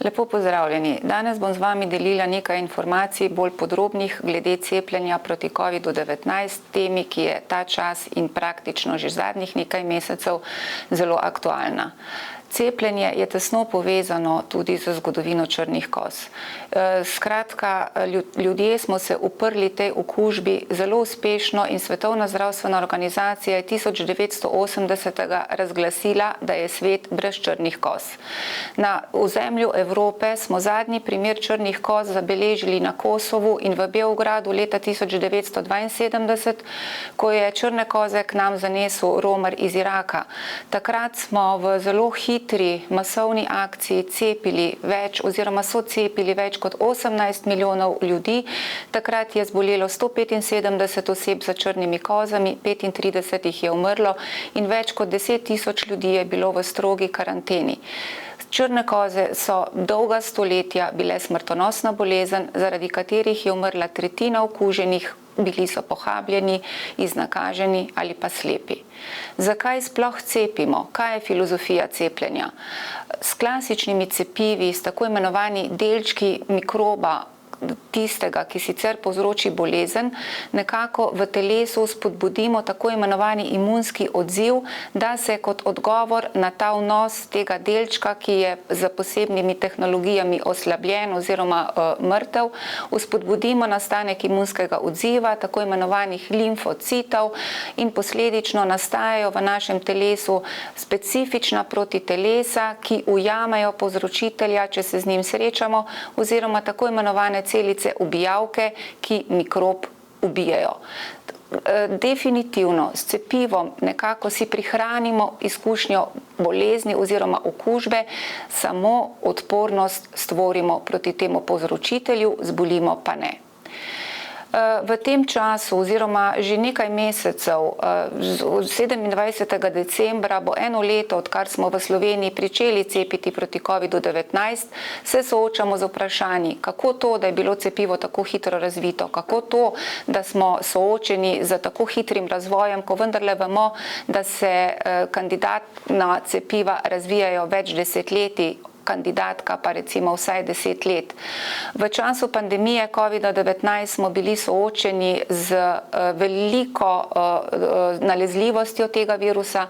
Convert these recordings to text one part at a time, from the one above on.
Lepo pozdravljeni. Danes bom z vami delila nekaj informacij bolj podrobnih glede cepljenja proti COVID-19, temi, ki je ta čas in praktično že zadnjih nekaj mesecev zelo aktualna. Cepljenje je tesno povezano tudi z zgodovino črnih koz. Skratka, ljudje smo se uprli tej okužbi zelo uspešno in Svetovna zdravstvena organizacija je 1980 razglasila, da je svet brez črnih koz. Na ozemlju Evrope smo zadnji primer črnih koz zabeležili na Kosovu in v Beogradu leta 1972, ko je črne koze k nam zanesel romer iz Iraka. Takrat smo v zelo hitri masovni akciji cepili več oziroma so cepili več kot 18 milijonov ljudi. Takrat je zbolelo 175 oseb za črnimi kozami, 35 jih je umrlo in več kot 10.000 ljudi je bilo v strogi karanteni. Črne koze so dolga stoletja bile smrtonosna bolezen, zaradi katerih je umrla tretjina okuženih, bili so pohabljeni, iznakaženi ali pa slepi. Zakaj sploh cepimo? Kaj je filozofija cepljenja? S klasičnimi cepivi, s tako imenovani delčki mikroba, tistega, ki sicer povzroči bolezen, nekako v telesu spodbudimo tako imenovani imunski odziv, da se kot odgovor na ta vnos tega delčka, ki je z posebnimi tehnologijami oslabljen oziroma mrtev, spodbudimo nastanek imunskega odziva, tako imenovanih limfocitov in posledično nastajajo v našem telesu specifična protitelesa, ki ujamejo povzročitelja, če se z njim srečamo, oziroma tako imenovane celice ubijavke, ki mikrob ubijajo. Definitivno s cepivom nekako si prihranimo izkušnjo bolezni oziroma okužbe, samo odpornost stvorimo proti temu povzročitelju, zbolimo pa ne. V tem času oziroma že nekaj mesecev, 27. decembra bo eno leto, odkar smo v Sloveniji pričeli cepiti proti COVID-19, se soočamo z vprašanji, kako to, da je bilo cepivo tako hitro razvito, kako to, da smo soočeni z tako hitrim razvojem, ko vendarle vemo, da se kandidatna cepiva razvijajo več desetletij, kandidatka pa recimo vsaj 10 let. V času pandemije COVID-19 smo bili soočeni z veliko nalezljivostjo tega virusa,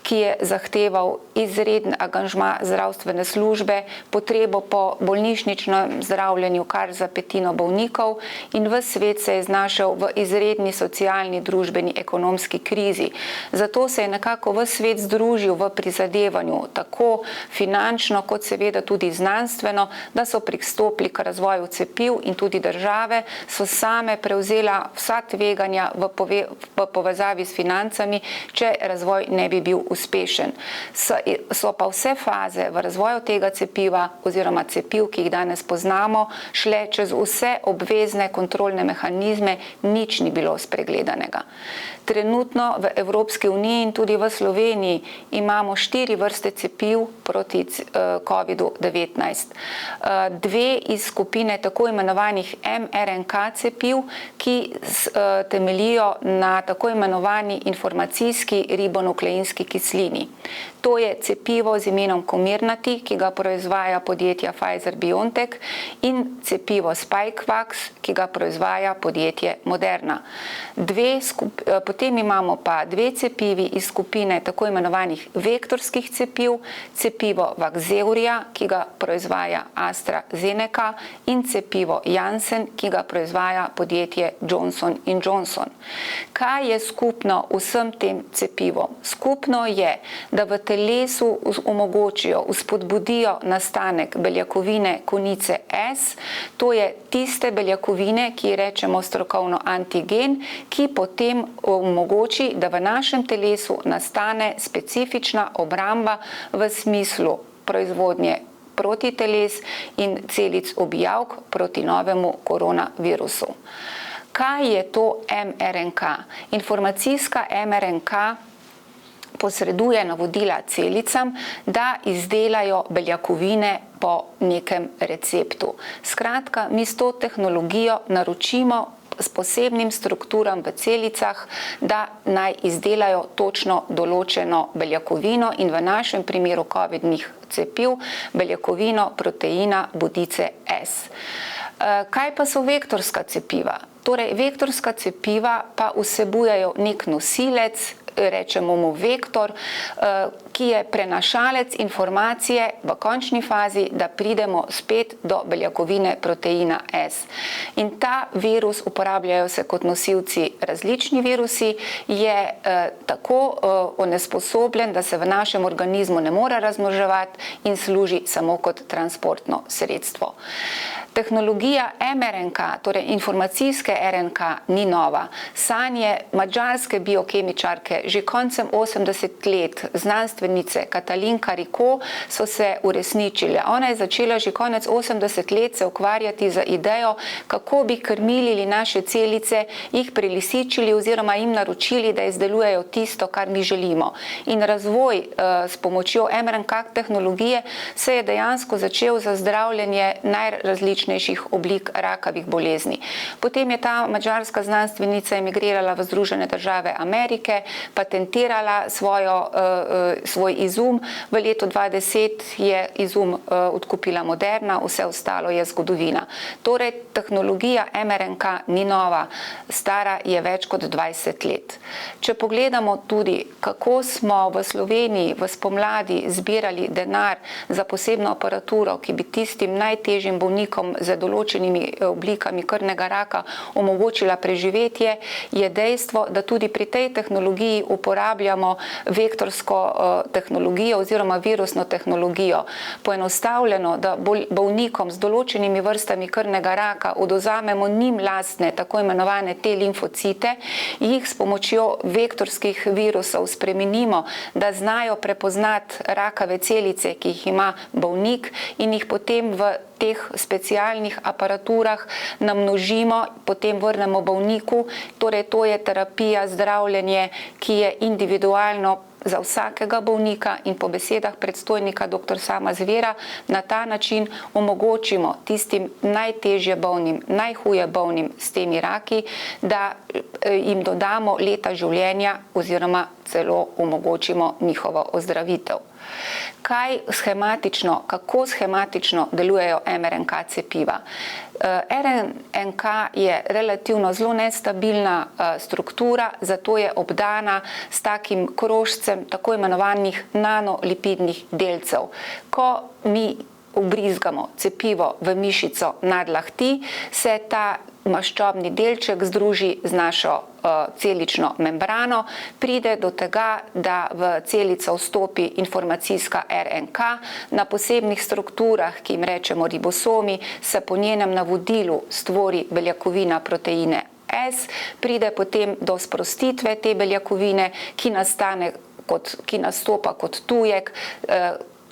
ki je zahteval izreden angažma zdravstvene službe, potrebo po bolnišničnem zdravljenju kar za petino bolnikov in ves svet se je znašel v izredni socialni, družbeni, ekonomski krizi. Zato se je nekako ves svet združil v prizadevanju, tako finančno kot seveda tudi znanstveno, da so pristopili k razvoju cepiv in tudi države so same prevzela vsa tveganja v povezavi s financami, če razvoj ne bi bil uspešen. So pa vse faze v razvoju tega cepiva oziroma cepiv, ki jih danes poznamo, šle čez vse obvezne kontrolne mehanizme, nič ni bilo spregledanega. Trenutno v Evropski uniji in tudi v Sloveniji imamo 4 vrste cepiv proti COVID-19. Dve iz skupine tako imenovanih mRNK cepiv, ki temeljijo na tako imenovani informacijski ribonukleinski kislini. To je cepivo z imenom Comirnaty, ki ga proizvaja podjetja Pfizer-BioNTech, in cepivo Spikevax, ki ga proizvaja podjetje Moderna. Potem imamo pa 2 cepivi iz skupine tako imenovanih vektorskih cepiv, cepivo Vaxzeuria, ki ga proizvaja AstraZeneca, in cepivo Janssen, ki ga proizvaja podjetje Johnson & Johnson. Kaj je skupno vsem tem cepivom? Skupno je, da v telesu omogočijo, spodbudijo nastanek beljakovine konice S, to je tiste beljakovine, ki rečemo strokovno antigen, ki potem omogoči, da v našem telesu nastane specifična obramba v smislu proizvodnje protiteles in celic ubijavk proti novemu koronavirusu. Kaj je to mRNK? Informacijska mRNK posreduje navodila celicam, da izdelajo beljakovine po nekem receptu. Skratka, mi s to tehnologijo naročimo s posebnim strukturam v celicah, da naj izdelajo točno določeno beljakovino in v našem primeru cepiv, beljakovino proteina bodice S. Kaj pa so vektorska cepiva? Torej, vektorska cepiva pa vsebujejo nek nosilec, rečemo mu vektor, ki je prenašalec informacije v končni fazi, da pridemo spet do beljakovine proteina S. In ta virus, uporabljajo se kot nosilci različni virusi, je tako onesposobljen, da se v našem organizmu ne more razmnoževati in služi samo kot transportno sredstvo. Tehnologija mRNK, torej informacijske RNK, ni nova. Sanje madžarske biokemičarke že koncem 80 let, znanstvenice Katalin Karikó, so se uresničile. Ona je začela že konec 80 let se ukvarjati z idejo, kako bi krmilili naše celice, jih prelisičili oziroma jim naročili, da izdelujejo tisto, kar mi želimo. In razvoj s pomočjo mRNK tehnologije se je dejansko začel za zdravljenje najrazličnejših oblik rakavih bolezni. Potem je ta madžarska znanstvenica emigrirala v Združene države Amerike, patentirala svoj izum. V letu 2010 je izum odkupila Moderna, vse ostalo je zgodovina. Torej, tehnologija mRNK ni nova, stara je več kot 20 let. Če pogledamo tudi, kako smo v Sloveniji v spomladi zbirali denar za posebno aparaturo, ki bi tistim najtežjim bolnikom z določenimi oblikami krvnega raka omogočila preživetje, je dejstvo, da tudi pri tej tehnologiji uporabljamo vektorsko tehnologijo oziroma virusno tehnologijo. Poenostavljeno, da bolnikom z določenimi vrstami krvnega raka odvzamemo njim lastne, tako imenovane T limfocite, jih s pomočjo vektorskih virusov spremenimo, da znajo prepoznati rakave celice, ki jih ima bolnik, in jih potem v teh specialnih aparaturah namnožimo, potem vrnemo bolniku. Torej, to je terapija, zdravljenje, ki je individualno za vsakega bolnika in po besedah predstojnika dr. Sama Zvera na ta način omogočimo tistim najtežje bolnim, najhuje bolnim s temi raki, da jim dodamo leta življenja oziroma celo omogočimo njihovo ozdravitev. Kako shematično delujejo mRNK cepiva? RNK je relativno zelo nestabilna struktura, zato je obdana s takim krožcem tako imenovanih nanolipidnih delcev. Ko mi vbrizgamo cepivo v mišico nadlahti, se ta maščobni delček združi z našo celično membrano, pride do tega, da v celico vstopi informacijska RNK, na posebnih strukturah, ki jim rečemo ribosomi, se po njenem navodilu stvori beljakovina proteine S, pride potem do sprostitve te beljakovine, ki nastopa kot tujek,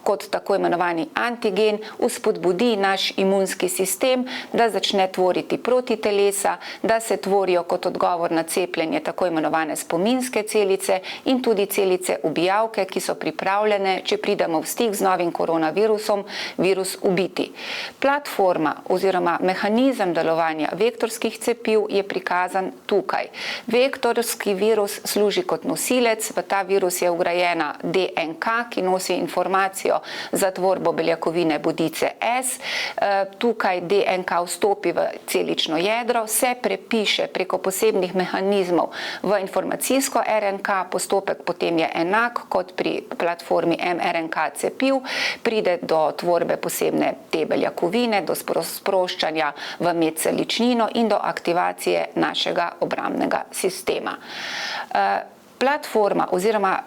kot tako imenovani antigen, vzpodbudi naš imunski sistem, da začne tvoriti protitelesa, da se tvorijo kot odgovor na cepljenje tako imenovane spominske celice in tudi celice ubijavke, ki so pripravljene, če pridemo v stik z novim koronavirusom, virus ubiti. Platforma oziroma mehanizem delovanja vektorskih cepiv je prikazan tukaj. Vektorski virus služi kot nosilec, v ta virus je vgrajena DNK, ki nosi informacijo za tvorbo beljakovine bodice S. Tukaj DNK vstopi v celično jedro, se prepiše preko posebnih mehanizmov v informacijsko RNK, postopek potem je enak kot pri platformi mRNK cepiv, pride do tvorbe posebne te beljakovine, do sproščanja v medceličnino in do aktivacije našega obrambnega sistema. Platforma oziroma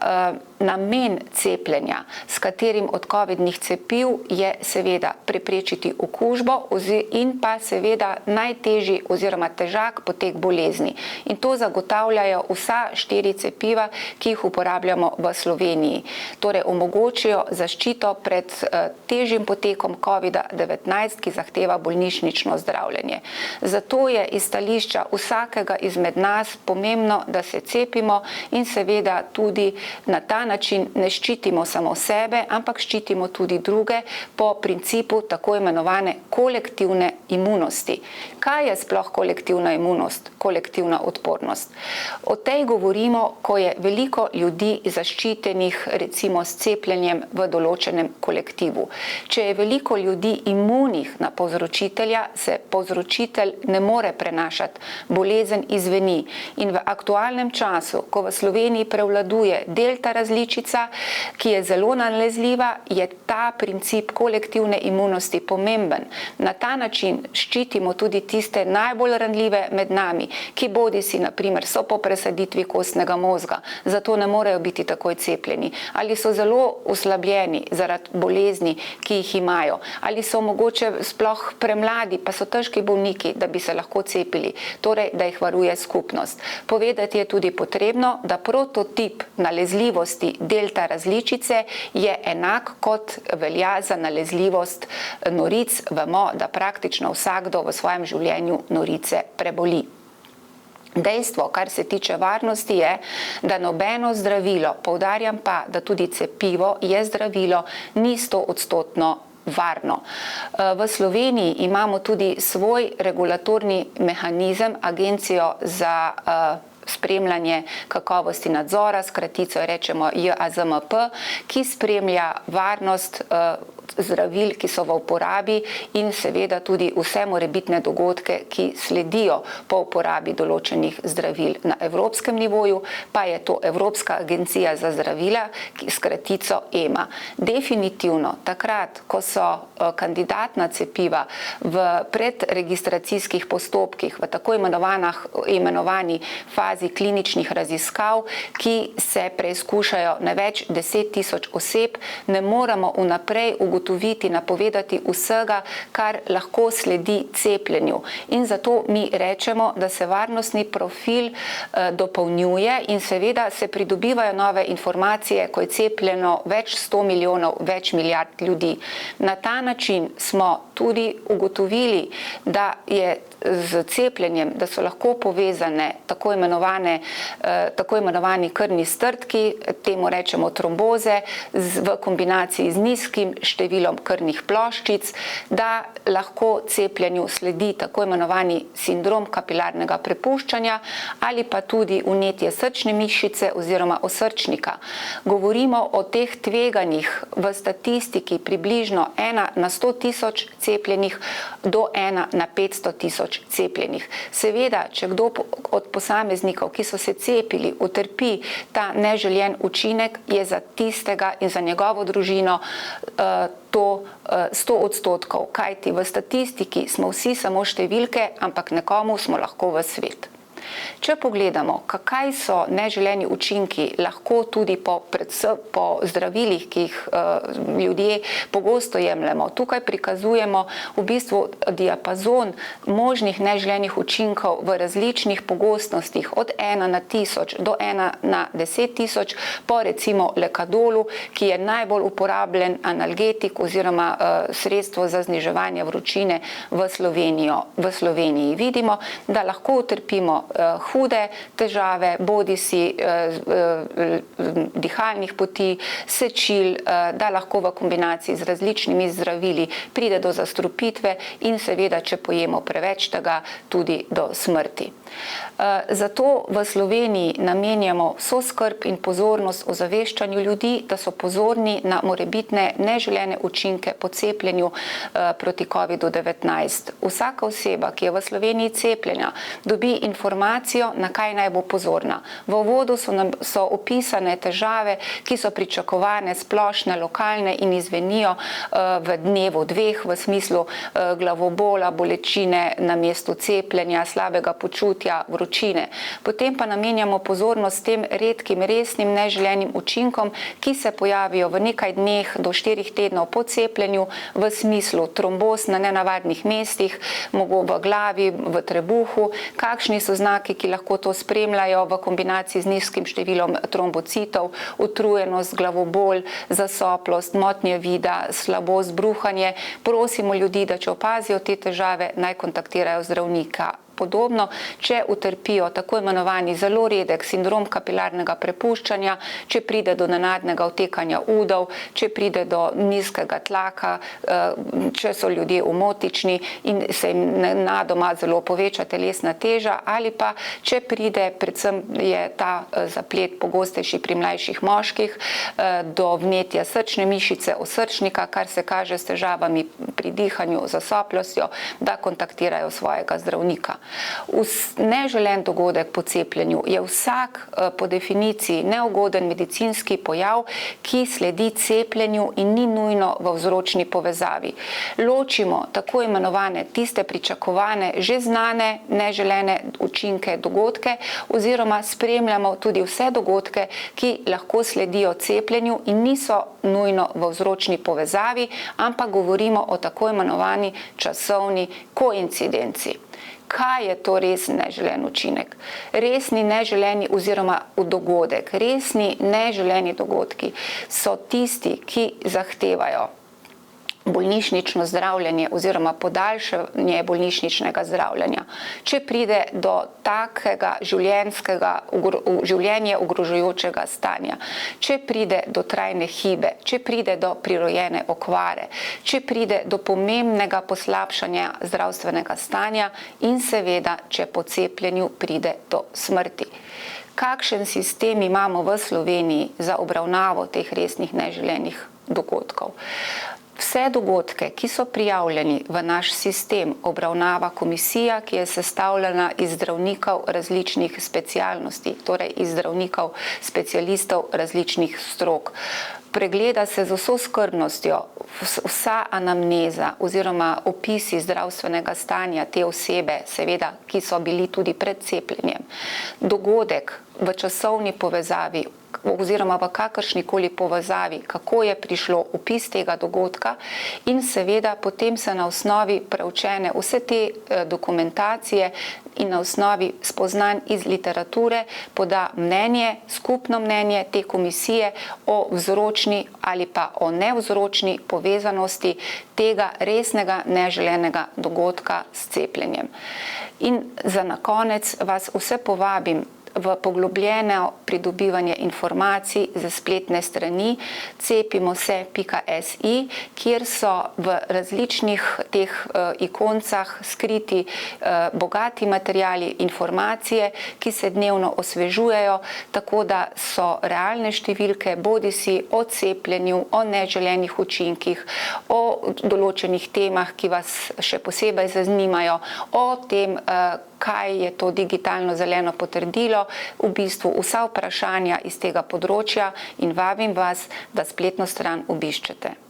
namen cepljenja, s katerim od covidnih cepiv, je seveda preprečiti okužbo in pa seveda najtežji oziroma težak potek bolezni. In to zagotavljajo vsa 4 cepiva, ki jih uporabljamo v Sloveniji. Torej omogočijo zaščito pred težjim potekom COVID-19, ki zahteva bolnišnično zdravljenje. Zato je iz stališča vsakega izmed nas pomembno, da se cepimo in seveda tudi na ta način ne ščitimo samo sebe, ampak ščitimo tudi druge po principu tako imenovane kolektivne imunosti. Kaj je sploh kolektivna imunost, kolektivna odpornost? O tej govorimo, ko je veliko ljudi zaščitenih recimo s cepljenjem v določenem kolektivu. Če je veliko ljudi imunih na povzročitelja, se povzročitelj ne more prenašati, bolezen izveni. In v aktualnem času, ko v Sloveniji prevladuje delta različica, ki je zelo nalezljiva, je ta princip kolektivne imunosti pomemben. Na ta način ščitimo tudi tiste najbolj ranljive med nami, ki bodisi na primer so po presaditvi kostnega mozga, zato ne morejo biti takoj cepljeni, ali so zelo oslabljeni zaradi bolezni, ki jih imajo, ali so mogoče sploh premladi, pa so težki bolniki, da bi se lahko cepili, torej da jih varuje skupnost. Povedati je tudi potrebno, da prototip nalezljivosti delta različice je enak kot velja za nalezljivost noric. Vemo, da praktično vsakdo v svojem življenju norice preboli. Dejstvo, kar se tiče varnosti, je, da nobeno zdravilo, poudarjam pa, da tudi cepivo je zdravilo, ni 100% varno. V Sloveniji imamo tudi svoj regulatorni mehanizem, Agencijo za spremljanje kakovosti nadzora, s kratico rečemo JAZMP, ki spremlja varnost zdravil, ki so v uporabi in seveda tudi vse morebitne dogodke, ki sledijo po uporabi določenih zdravil. Na evropskem nivoju pa je to Evropska agencija za zdravila, s kratico EMA. Definitivno takrat, ko so kandidatna cepiva v predregistracijskih postopkih, v tako imenovani fazi kliničnih raziskav, ki se preizkušajo na več 10 tisoč oseb, ne moramo vnaprej ugotoviti, napovedati vsega, kar lahko sledi cepljenju. In zato mi rečemo, da se varnostni profil dopolnjuje in seveda se pridobivajo nove informacije, ko je cepljeno več 100 milijonov, več milijard ljudi. Na ta način smo tudi ugotovili, da je z cepljenjem, da so lahko povezane tako imenovani krvni strdki, temu rečemo tromboze, v kombinaciji z nizkim številom krvnih ploščic, da lahko cepljenju sledi tako imenovani sindrom kapilarnega prepuščanja ali pa tudi vnetje srčne mišice oziroma osrčnika. Govorimo o teh tveganjih v statistiki približno 1 na 100 tisoč cepljenih do 1 na 500 tisoč cepljenih. Seveda, če kdo od posameznikov, ki so se cepili, utrpi ta neželjen učinek, je za tistega in za njegovo družino to 100%, kajti v statistiki smo vsi samo številke, ampak nekomu smo lahko v svet. Če pogledamo, kaj so neželeni učinki lahko tudi po zdravilih, ki jih ljudje pogosto jemljemo, tukaj prikazujemo v bistvu diapazon možnih neželenih učinkov v različnih pogostnostih, od 1 na 1000 do 1 na 10 tisoč, po recimo lekadolu, ki je najbolj uporabljen analgetik oziroma sredstvo za zniževanje vročine v Sloveniji. Vidimo, da lahko utrpimo hude težave, bodisi dihalnih poti, sečil, da lahko v kombinaciji z različnimi zdravili pride do zastrupitve in seveda, če pojemo preveč tega, tudi do smrti. Zato v Sloveniji namenjamo vso skrb in pozornost ozaveščanju ljudi, da so pozorni na morebitne neželene učinke po cepljenju proti COVID-19. Vsaka oseba, ki je v Sloveniji cepljena, dobi informacijo, na kaj naj bo pozorna. V uvodu so opisane težave, ki so pričakovane, splošne, lokalne in izvenijo v dnevu, dveh, v smislu glavobola, bolečine na mestu cepljenja, slabega počutja, vročine. Potem pa namenjamo pozornost tem redkim, resnim, neželenim učinkom, ki se pojavijo v nekaj dneh do 4 tednov po cepljenju, v smislu tromboz na nenavadnih mestih, v glavi, v trebuhu, kakšni so znaki, ki lahko to spremljajo v kombinaciji z nizkim številom trombocitov, utrujenost, glavobol, zasoplost, motnje vida, slabost, bruhanje. Prosimo ljudi, da če opazijo te težave, naj kontaktirajo zdravnika podobno, če utrpijo tako imenovani zelo redek sindrom kapilarnega prepuščanja, če pride do nenadnega otekanja udov, če pride do nizkega tlaka, če so ljudje omotični in se jim nenadoma zelo poveča telesna teža, ali pa če pride, predvsem je ta zaplet pogostejši pri mlajših moških, do vnetja srčne mišice osrčnika, kar se kaže s težavami pri dihanju, zasoplostjo, da kontaktirajo svojega zdravnika. Neželen dogodek po cepljenju je vsak po definiciji neugoden medicinski pojav, ki sledi cepljenju in ni nujno v vzročni povezavi. Ločimo tako imenovane tiste pričakovane, že znane neželene učinke, dogodke, oziroma spremljamo tudi vse dogodke, ki lahko sledijo cepljenju in niso nujno v vzročni povezavi, ampak govorimo o tako imenovani časovni koincidenci. Kaj je to resni neželen učinek? Resni neželeni oziroma dogodek, resni neželeni dogodki so tisti, ki zahtevajo bolnišnično zdravljenje oziroma podaljšanje bolnišničnega zdravljenja. Če pride do takega življenje ogrožajočega stanja, če pride do trajne hibe, če pride do prirojene okvare, če pride do pomembnega poslabšanja zdravstvenega stanja in seveda, če po cepljenju pride do smrti. Kakšen sistem imamo v Sloveniji za obravnavo teh resnih neželenih dogodkov? Vse dogodke, ki so prijavljeni v naš sistem, obravnava komisija, ki je sestavljena iz zdravnikov različnih specialnosti, torej iz zdravnikov specialistov različnih strok. Pregleda se z vso skrbnostjo vsa anamneza oziroma opisi zdravstvenega stanja te osebe, seveda, ki so bili tudi pred cepljenjem. Dogodek v časovni povezavi oziroma v kakršnikoli povezavi, kako je prišlo opis tega dogodka in seveda potem se na osnovi preučene vse te dokumentacije in na osnovi spoznanj iz literature poda mnenje, skupno mnenje te komisije o vzročni ali pa o nevzročni povezanosti tega resnega neželenega dogodka s cepljenjem. In za na konec vas vse povabim v poglobljeno pridobivanje informacij za spletne strani cepimose.si, kjer so v različnih teh ikoncah skriti bogati materiali, informacije, ki se dnevno osvežujejo, tako da so realne številke bodisi o cepljenju, o neželenih učinkih, o določenih temah, ki vas še posebej zanimajo, o tem, kaj je to digitalno zeleno potrdilo, v bistvu vsa vprašanja iz tega področja in vabim vas, da spletno stran obiščete.